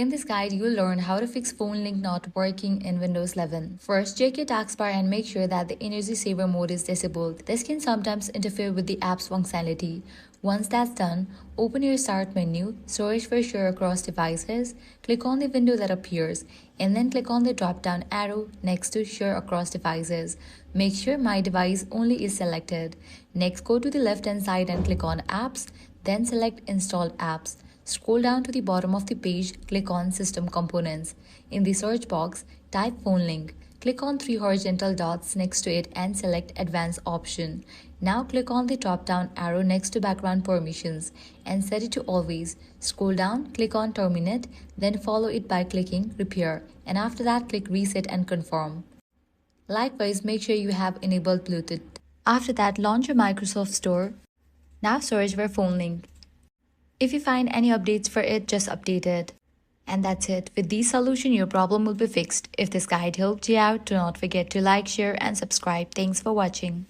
In this guide, you'll learn how to fix phone link not working in Windows 11. First, check your taskbar and make sure that the energy saver mode is disabled. This can sometimes interfere with the app's functionality. Once that's done, open your Start menu, search for Share Across Devices, click on the window that appears, and then click on the drop-down arrow next to Share Across Devices. Make sure My Device Only is selected. Next, go to the left-hand side and click on Apps, then select Installed Apps. Scroll down to the bottom of the page, click on System Components. In the search box, type Phone Link. Click on 3 horizontal dots next to it and select Advanced option. Now click on the drop-down arrow next to Background Permissions and set it to Always. Scroll down, click on Terminate, then follow it by clicking Repair, and after that click Reset and Confirm. Likewise, make sure you have enabled Bluetooth. After that, launch your Microsoft Store. Now search for Phone Link. If you find any updates for it, just update it. And that's it. With this solution, your problem will be fixed. If this guide helped you out, do not forget to like, share, and subscribe. Thanks for watching.